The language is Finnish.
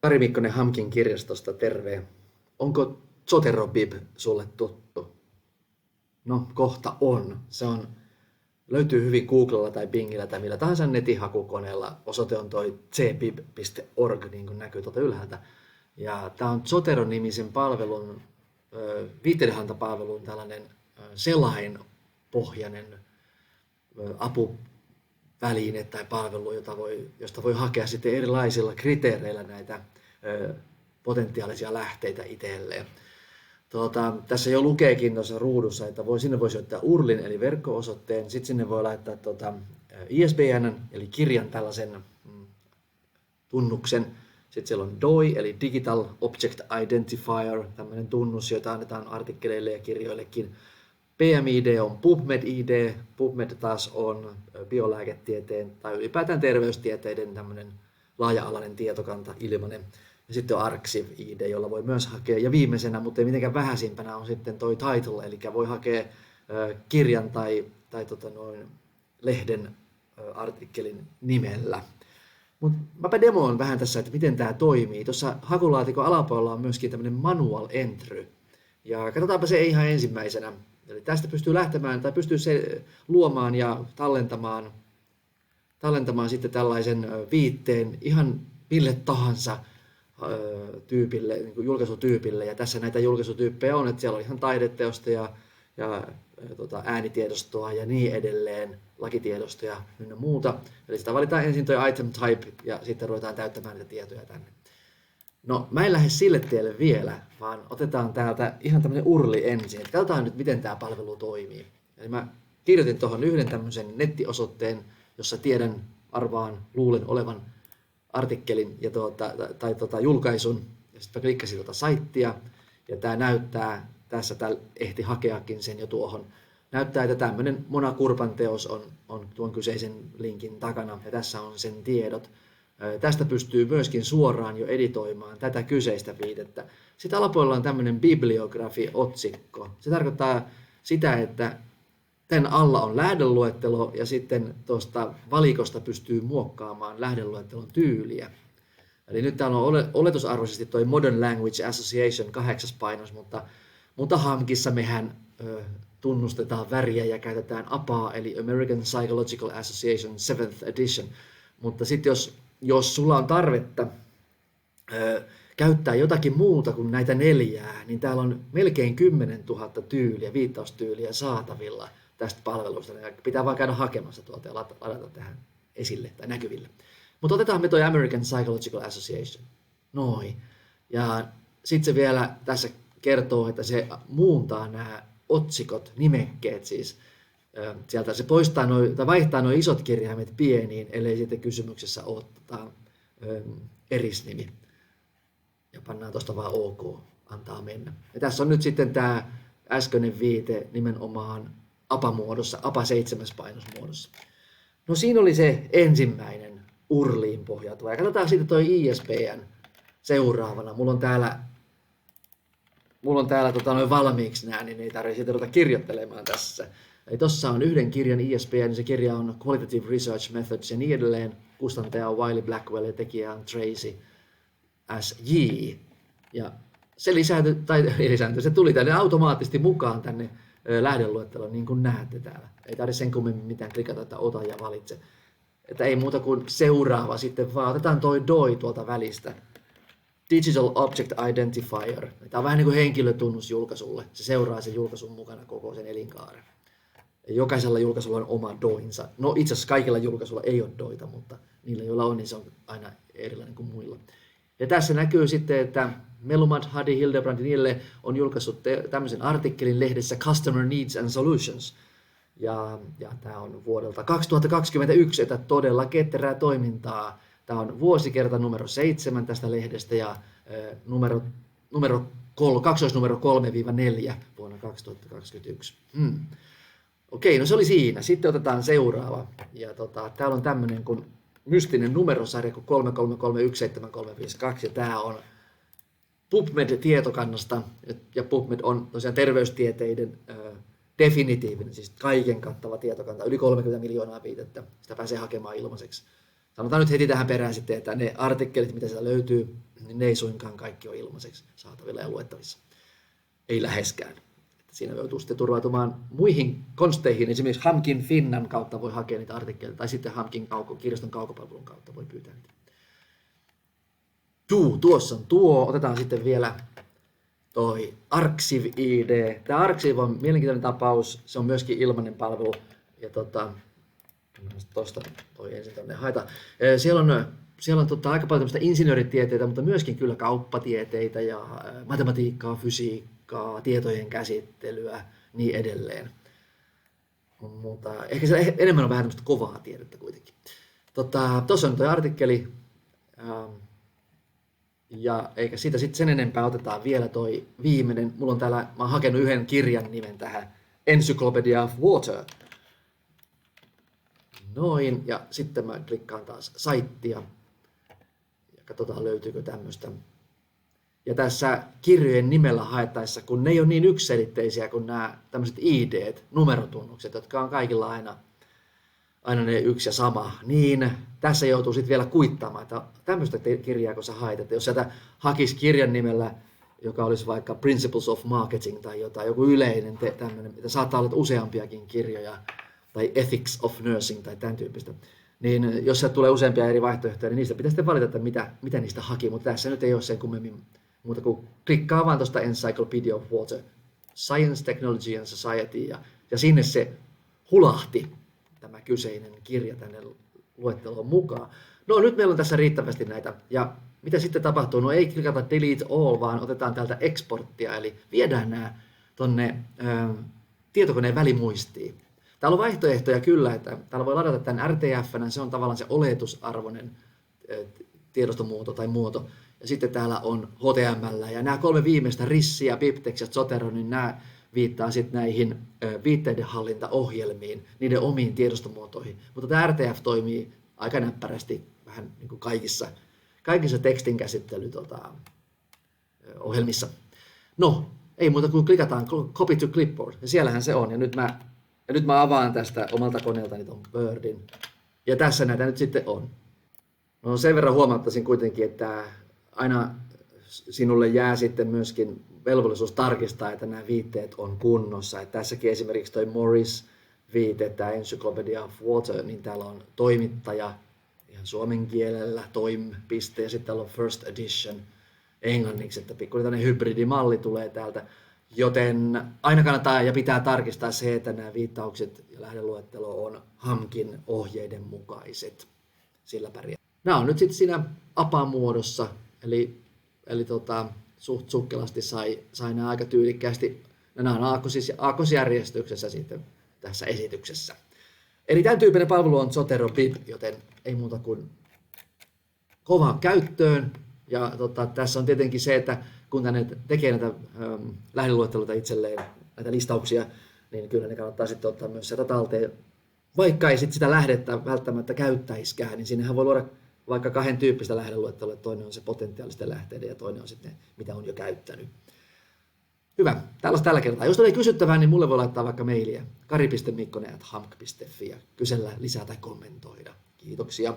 Kari Mikkonen Hamkin kirjastosta, terve. Onko Zotero-bib sulle tuttu? No, kohta on. Löytyy hyvin Googlella tai Bingillä tai millä tahansa netinhakukoneella. Osoite on toi cbib.org, niin kuin näkyy tuolta ylhäältä. Ja tämä on Zotero-nimisen palvelun, viitteidehantapalvelun tällainen selainpohjainen apuväline tai palvelu, josta voi hakea sitten erilaisilla kriteereillä näitä potentiaalisia lähteitä itselleen. Tässä jo lukeekin tuossa ruudussa, että sinne voisi ottaa URLin eli verkko-osoitteen, sitten sinne voi laittaa ISBN eli kirjan tällaisen tunnuksen. Sitten siellä on DOI eli Digital Object Identifier, tämmöinen tunnus, jota annetaan artikkeleille ja kirjoillekin. PMID on PubMed-ID. PubMed taas on biolääketieteen tai ylipäätään terveystieteiden tämmöinen laaja-alainen tietokanta, ilmainen. Ja sitten on Arxiv-ID, jolla voi myös hakea. Ja viimeisenä, mutta ei mitenkään vähäisimpänä, on sitten toi title, eli voi hakea kirjan tai lehden artikkelin nimellä. Mutta mäpä demoon vähän tässä, että miten tämä toimii. Tuossa hakulaatikon alapuolella on myöskin tämmöinen manual entry. Ja katsotaanpa se ihan ensimmäisenä. Eli tästä pystyy lähtemään tai pystyy se luomaan ja tallentamaan sitten tällaisen viitteen ihan mille tahansa tyypille, niin kuin julkaisutyypille. Ja tässä näitä julkaisutyyppejä on, että siellä on ihan taideteosta ja äänitiedostoa ja niin edelleen, lakitiedostoja ynnä muuta. Eli sitä valitaan ensin tuo item type ja sitten ruvetaan täyttämään niitä tietoja tänne. No, mä en lähde sille tielle vielä, vaan otetaan täältä ihan tämmöinen URLi ensin. Että katsotaan nyt, miten tämä palvelu toimii. Eli mä kirjoitin tuohon yhden tämmöisen nettiosoitteen, jossa arvaan, luulen olevan artikkelin ja julkaisun. Ja sitten mä klikkasin saittia ja tämä näyttää, tässä ehti hakeakin sen jo tuohon. Näyttää, että tämmöinen Mona Kurpan teos on tuon kyseisen linkin takana ja tässä on sen tiedot. Tästä pystyy myöskin suoraan jo editoimaan tätä kyseistä viitettä. Sitten alapuolella on tämmöinen bibliografi-otsikko. Se tarkoittaa sitä, että tämän alla on lähdeluettelo ja sitten tuosta valikosta pystyy muokkaamaan lähdeluettelon tyyliä. Eli nyt täällä on oletusarvoisesti tuo Modern Language Association 8. painos, mutta Hamkissa mehän tunnustetaan väriä ja käytetään APA eli American Psychological Association 7th edition. Mutta sitten jos sulla on tarvetta käyttää jotakin muuta kuin näitä 4, niin täällä on melkein 10 000 viittaustyyliä saatavilla tästä palvelusta. Ja pitää vaan käydä hakemassa tuolta ja ladata tähän esille tai näkyville. Mutta otetaan me tuo American Psychological Association. Noin. Ja sitten se vielä tässä kertoo, että se muuntaa nämä otsikot, nimekkeet siis. Sieltä se vaihtaa nuo isot kirjaimet pieniin, ellei sitten kysymyksessä ole erisnimi. Ja pannaan tuosta vaan OK, antaa mennä. Ja tässä on nyt sitten tämä äskeinen viite nimenomaan APA-muodossa, APA 7. painosmuodossa. No siinä oli se ensimmäinen URLiin pohjautuva. Ja katsotaan sitten tuo ISBN seuraavana. Mulla on täällä valmiiksi nämä, niin ei tarvitse sitten ruveta kirjoittelemaan tässä. Eli tuossa on yhden kirjan ISBN, niin se kirja on Qualitative Research Methods ja niin edelleen. Kustantaja on Wiley Blackwell ja tekijä on Tracy S.J. Ja se se tuli tänne automaattisesti mukaan tänne lähdeluetteloon, niin kuin näette täällä. Ei tarvitse sen kummemmin mitään klikata, että ota ja valitse. Että ei muuta kuin seuraava sitten vaan. Otetaan toi DOI tuolta välistä. Digital Object Identifier. Tämä on vähän niin kuin henkilötunnus julkaisulle. Se seuraa sen julkaisun mukana koko sen elinkaaren. Jokaisella julkaisulla on oma DOInsa. No itse asiassa kaikilla julkaisuilla ei ole DOIta, mutta niillä joilla on, niin se on aina erilainen kuin muilla. Ja tässä näkyy sitten, että Melumad, Hadi, Hildebrand ja niille on julkaissut tämmöisen artikkelin lehdessä Customer Needs and Solutions. Ja tämä on vuodelta 2021, että todella ketterää toimintaa. Tämä on vuosikerta numero 7 tästä lehdestä ja kaksoisnumero 3-4 vuonna 2021. Okei, no se oli siinä. Sitten otetaan seuraava. Ja täällä on tämmöinen kuin mystinen numerosarja kuin 3331732. Ja tämä on PubMed-tietokannasta. Ja PubMed on tosiaan terveystieteiden definitiivinen, siis kaiken kattava tietokanta. Yli 30 miljoonaa viitettä. Sitä pääsee hakemaan ilmaiseksi. Sanotaan nyt heti tähän perään sitten, että ne artikkelit, mitä siellä löytyy, niin ne ei suinkaan kaikki ole ilmaiseksi saatavilla ja luettavissa. Ei läheskään. Siinä joutuu sitten turvautumaan muihin konsteihin. Esimerkiksi Hamkin Finnan kautta voi hakea niitä artikkeleita, tai sitten Hamkin kirjaston kaukopalvelun kautta voi pyytää niitä. Tuossa on tuo. Otetaan sitten vielä toi Arxiv ID. Tämä Arxiv on mielenkiintoinen tapaus. Se on myöskin ilmainen palvelu. Ja tuosta toi ensin tuonne haeta. Siellä on aika paljon tämmöistä insinööritieteitä, mutta myöskin kyllä kauppatieteitä ja matematiikkaa, fysiikkaa, tietojen käsittelyä, niin edelleen. Mutta ehkä siellä enemmän on vähän tämmöistä kovaa tiedettä kuitenkin. Tuossa on tuo artikkeli. Ja eikä siitä sitten sen enempää, otetaan vielä toi viimeinen. Mulla on täällä, mä oon hakenut yhden kirjan nimen tähän, Encyclopedia of Water. Noin, ja sitten mä klikkaan taas saittia. Ja katsotaan löytyykö tämmöistä. Ja tässä kirjojen nimellä haettaessa, kun ne ei ole niin yksiselitteisiä kuin nämä tämmöiset ID:t, numerotunnukset, jotka on kaikilla aina ne yksi ja sama, niin tässä joutuu sitten vielä kuittaamaan, että tämmöistä kirjaa, kun sä haet, että jos sieltä hakisi kirjan nimellä, joka olisi vaikka Principles of Marketing tai jotain, joku yleinen tämmöinen, että saattaa olla useampiakin kirjoja, tai Ethics of Nursing tai tämän tyyppistä, niin jos sieltä tulee useampia eri vaihtoehtoja, niin niistä pitää sitten valita, että mitä niistä haki, mutta tässä nyt ei ole sen kummemmin muuta kuin klikkaa vaan tuosta Encyclopedia of Water, Science, Technology and Society, ja sinne se hulahti tämä kyseinen kirja tänne luetteloon mukaan. No nyt meillä on tässä riittävästi näitä, ja mitä sitten tapahtuu? No ei klikata delete all, vaan otetaan täältä exporttia, eli viedään nämä tonne tietokoneen välimuistiin. Täällä on vaihtoehtoja kyllä, että täällä voi ladata tämän RTF:nä, se on tavallaan se oletusarvoinen tiedostomuoto tai muoto. Ja sitten täällä on HTML, ja nämä 3 viimeistä, RIS ja BibTeX ja Zotero, niin nämä viittaa sitten näihin viitteidenhallintaohjelmiin, niiden omiin tiedostomuotoihin. Mutta tämä RTF toimii aika näppärästi vähän niin kuin kaikissa tekstin käsittely ohjelmissa. No, ei muuta kuin klikataan Copy to Clipboard, ja siellähän se on. Ja nyt mä avaan tästä omalta koneeltani ton Wordin, ja tässä näitä nyt sitten on. No sen verran huomauttaisin kuitenkin, että aina sinulle jää sitten myöskin velvollisuus tarkistaa, että nämä viitteet on kunnossa. Että tässäkin esimerkiksi toi Morris-viite, tämä Encyclopedia of Water, niin täällä on toimittaja ihan suomen kielellä, toim.piste, ja sitten täällä on first edition englanniksi, että pikkuinen hybridimalli tulee täältä. Joten aina kannattaa ja pitää tarkistaa se, että nämä viittaukset ja lähdeluettelo on Hamkin ohjeiden mukaiset. Sillä pärjää. Nämä on nyt sitten siinä APA-muodossa, eli suht sukkelasti sai nämä aika tyylikkäästi. Nämä on aakkosjärjestyksessä sitten tässä esityksessä. Eli tämän tyyppinen palvelu on Zotero Bib, joten ei muuta kuin kovaan käyttöön. Ja tässä on tietenkin se, että kun tänne tekee näitä lähdeluetteloita itselleen, näitä listauksia, niin kyllä ne kannattaa sitten ottaa myös sieltä talteen. Vaikka ei sitten sitä lähdettä välttämättä käyttäisikään, niin sinnehän voi luoda vaikka 2 tyyppistä lähdeluettelua. Toinen on se potentiaalisten lähteiden ja toinen on sitten mitä on jo käyttänyt. Hyvä, tällaista tällä kertaa. Jos tulee kysyttävää, niin mulle voi laittaa vaikka mailia kari.mikkonen@hamk.fi ja kysellä lisää tai kommentoida. Kiitoksia.